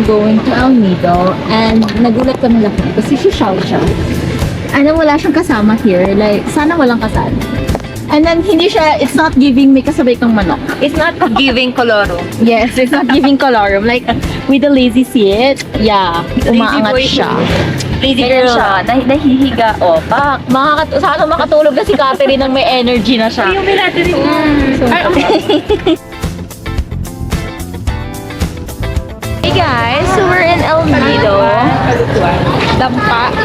going to El Nido and nagulat kami lahat kasi si Xiao siya. Ano, wala siyang kasama here. Like, sana walang kasal. And then, it's not giving may kasabay kang manok. It's not giving coloro. Yes, it's not giving colorum. Like, with the lazy seat, yeah, umaangat boy. siya. Lazy Pero- girl siya. Nahihiga. O, pak. Sana makatulog na si Catherine ng may energy na siya. Yung natin rin. Hey guys, so we're in El Nido. Dampa.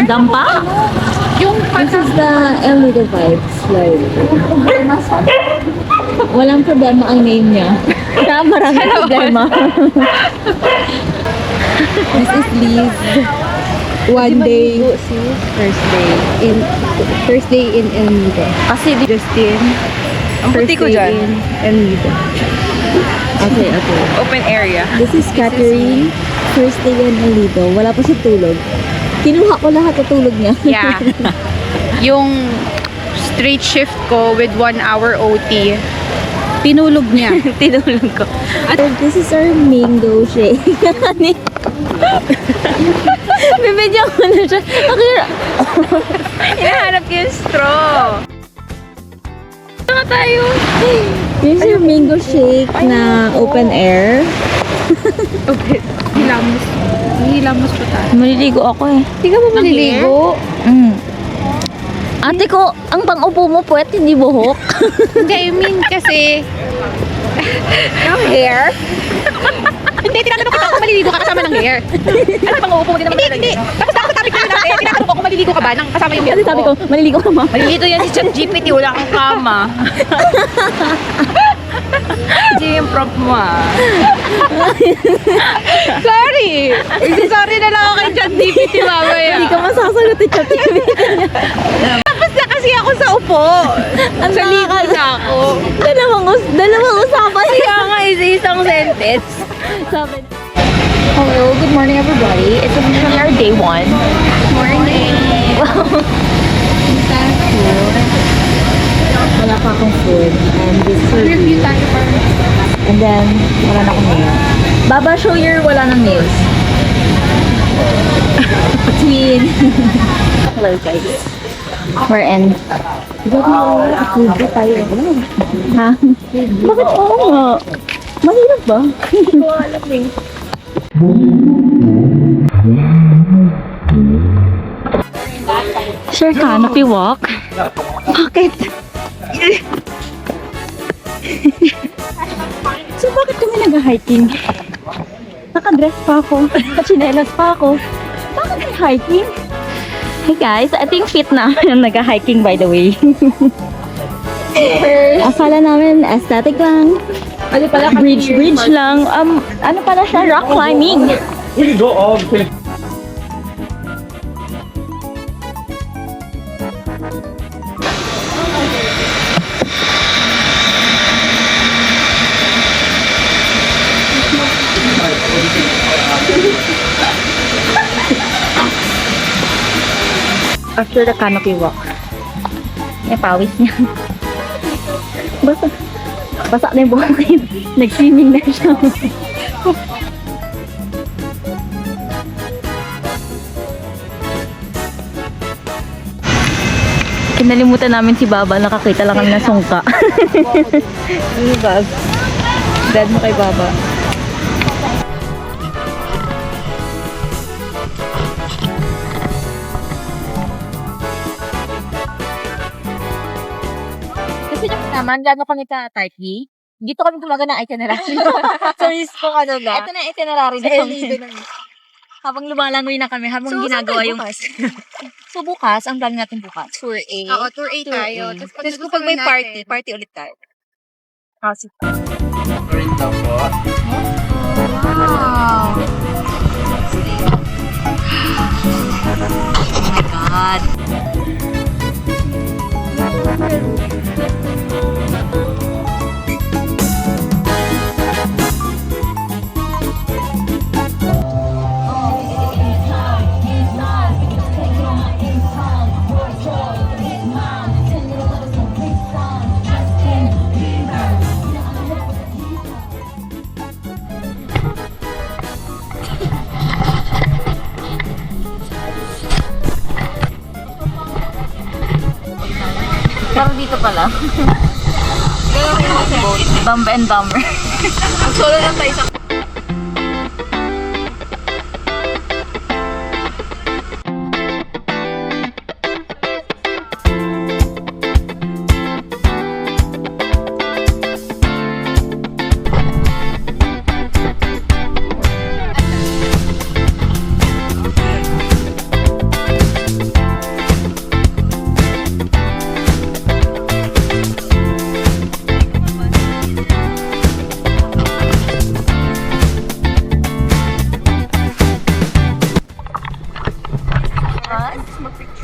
Dampa? This is the El Nido vibes. Like, walang problema ang name niya. Kaya maraming problema. This is Liz. One day, Thursday in El Nido. Kasi Justin. ang puti ko Thursday dyan. in El Nido. Okay. Open area. This is Catherine. Thursday in El Nido. Wala pa siya tulog. Kinuha ko lahat ng tulog niya. Yeah. Yung straight shift ko with 1 hour OT, tinulog niya. Tinulog ko. At this is our mango shake. Bibigyan ko na siya. Hinahanap ko yung straw. Saan tayo? This is your mango shake na open air. Okay. Hilamos pa tayo. Maliligo ako eh. Hindi ka ba maliligo? Ate ko, ang pang-upo mo puwet, hindi buhok. Hindi, I mean kasi, Yung hair? hindi, tinatanong ko kung maliligo ka kasama ng hair. Ano pang uupo din naman Hindi. Tapos ako sa topic na natin, tinatanong ko kung maliligo ka ba nang kasama yung hair Kasi sabi ko, maliligo ka ma. Malilito yan si ChatGPT. Wala kang kama. Hindi yung prop mo ah. Sorry! Sorry na lang ako kay ChatGPT mamaya. Hindi ka masasagot ni Chat TV. Tapos na kasi ako sa upo. Sa ligo na ako. Dalawang usapan. Kaya nga isa-isang sentence. Sabi. Hello, good morning everybody. It's officially our day 1. Morning. Wala pa akong food. And this is our Review tayo parang. And then, wala na akong nail. Baba, show your wala ng nails. Twin. Hello guys. We're in. Food tayo. Ha? Bakit oo nga? Mahirap ba? Hindi ko alam eh. Sure, canopy walk? Bakit? So, bakit kami nag-hiking? Naka-dress pa ako. Naka-chinelas pa ako. Bakit may hiking? Hey guys, ito yung fit na nag-hiking by the way. Akala namin aesthetic lang. Ano pala? Bridge lang. Ano pala siya? Rock climbing. We can go all the way. After the canopy walk. May pawis niya. Basa na yung buhok niya. Nag-swimming na siya. Kinalimutan namin si Baba. Nakakita lang kami ng sungka. Ano ba? Dad mo kay Baba. Kasi yung naman, gano'n kami ka-type dito kami tumaga ng itinerary. So, kung ano na. Ito na itinerary na. Habang lumalangoy na kami, habang ginagawa yung... So, bukas, ang plan natin bukas. Tour A. Oo, tour A tayo. Tapos kung pag may party ulit tayo. Kasi, wow! Oh my God! Ito pala. Dumb and Dumber. Solo lang tayo sa...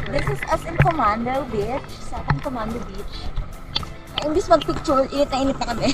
This is us in Commando Beach. Second Commando Beach. Imbis mag-picture, init na kami.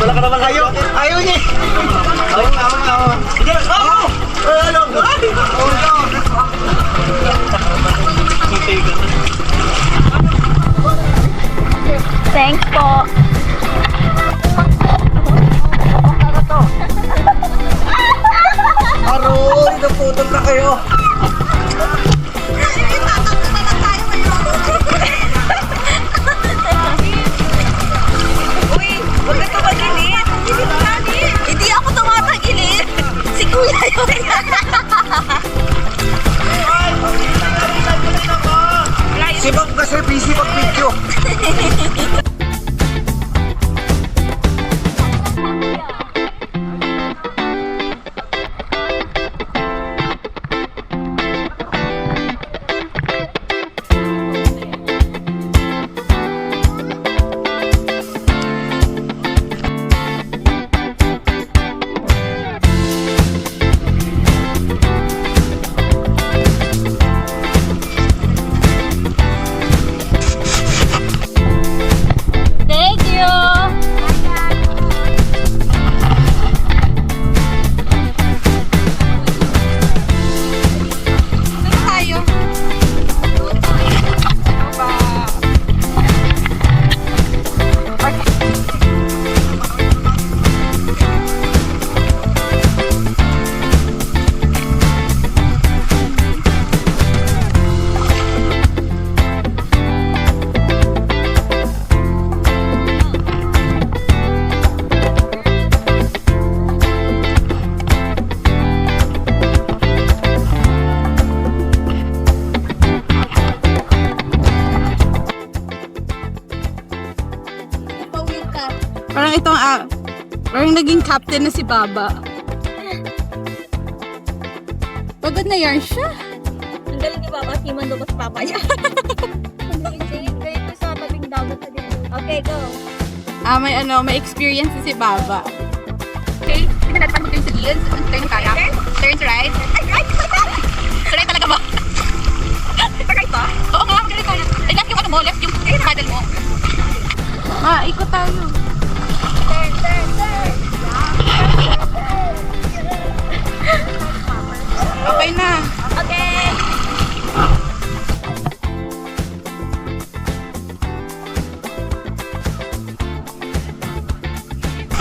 Wala ka naman ayaw. Ayaw niya. Ayaw. Sige. Oh! Ano? Thanks po. Aroy, naputol na kayo. Hindi ako tumatagilid. Si Kuya yun. Si Bob kasi busy mag-video. Thank you. Tayo. Parang itong parang naging captain na si Baba. Pagod na yan siya. Ang galing ni Papa. Siman doon sa Papa niya. Ganito sa tabing dagat na din. Okay, go. May experience na si Baba. Okay, hindi natin mag-turn sa gills. Turn ng kayak. Turns right. So right talaga ba? Right ba? Oo nga, ganito tayo. Left yung ano mo, left yung paddle mo. Ikot tayo. Okay na. Okay.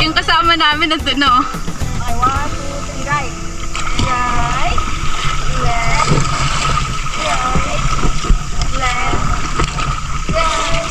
Yung kasama namin nandun, no? Okay, 1, 2, 3, right. Right. Left. Right. Left. Right.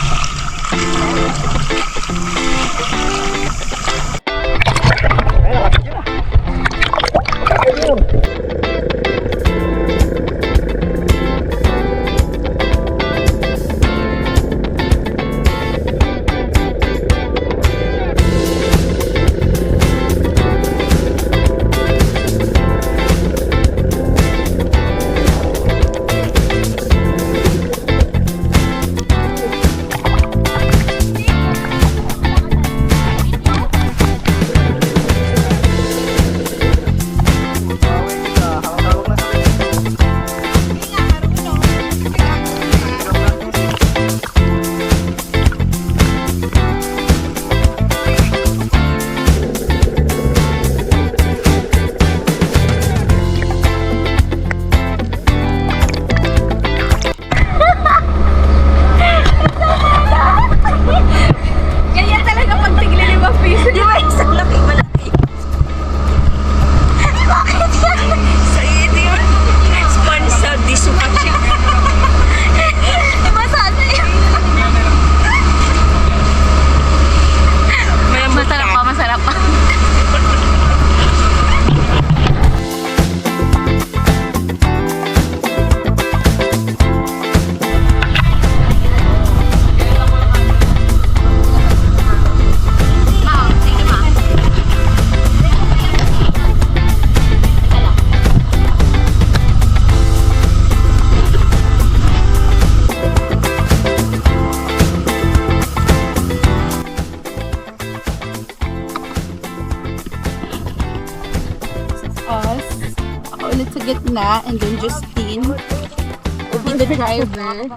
ulit sa gitna, and then Justine will be the driver.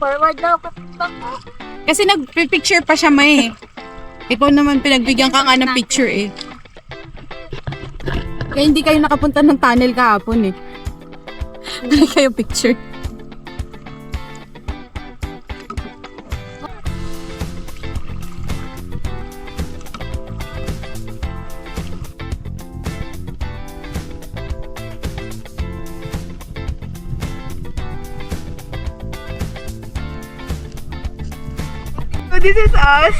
Forward daw. Kasi nag-picture pa siya, May. Ikaw naman pinagbigyan ka nga ng picture eh. Kaya hindi kayo nakapunta ng tunnel kahapon eh. Hindi kayo picture. So this is us.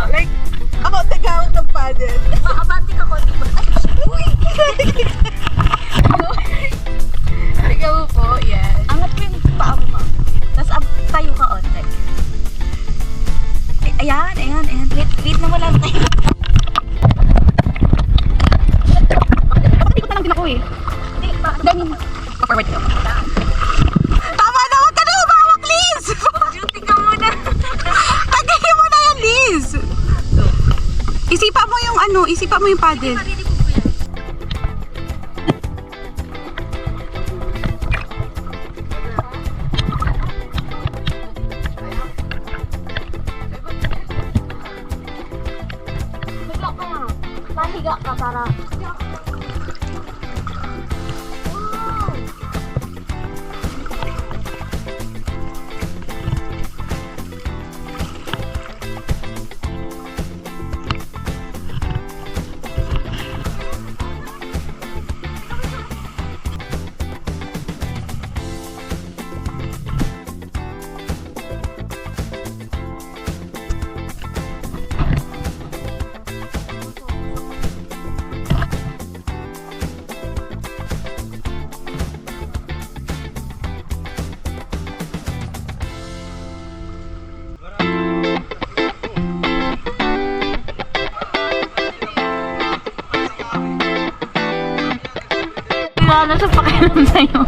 Like, ako tagawag ng paddle. Maabante ka ko, diba? Tagawag po, yan. Angat mo yung paa mo, ma'am. Tapos tayo ka onte. Ayan. Wait na wala tayo. Ikot na lang din ako eh. Hindi, Pa-forward ka. Tama na, huwag ka na umawak, Liz! Duty ka muna. Tagayin mo na yan, Liz! Isipa mo yung paddle. Higa ka. Pahiga ka para... Ano sa pakialam sa'yo?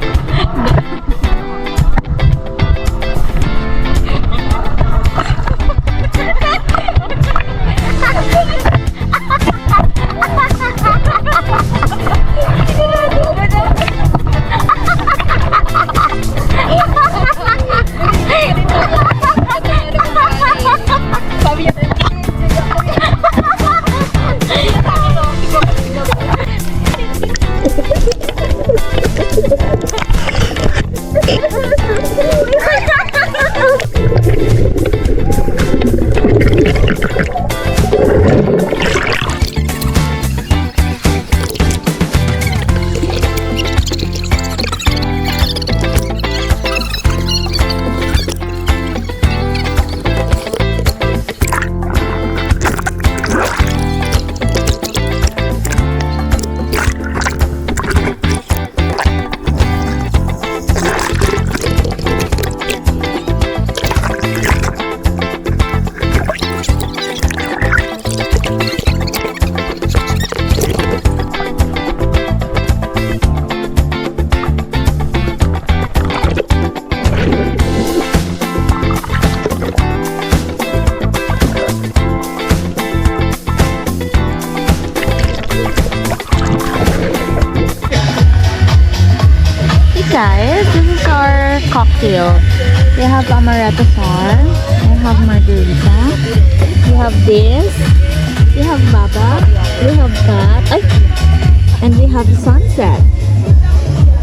Guys, this is our cocktail. We have amaretto sauce, we have margarita, we have this, we have baba, we have that, and we have sunset.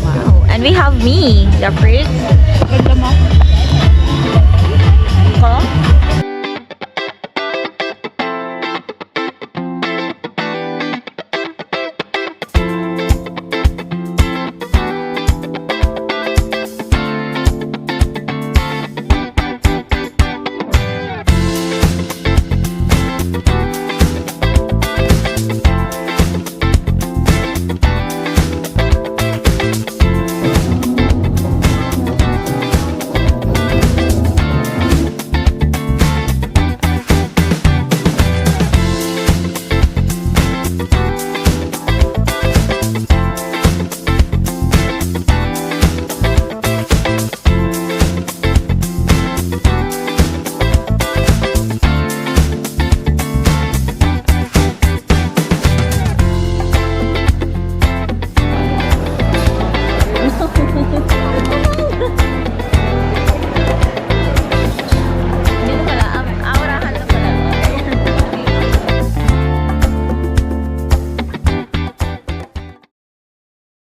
Wow, and we have me, the prig. Ganda mo. Ko?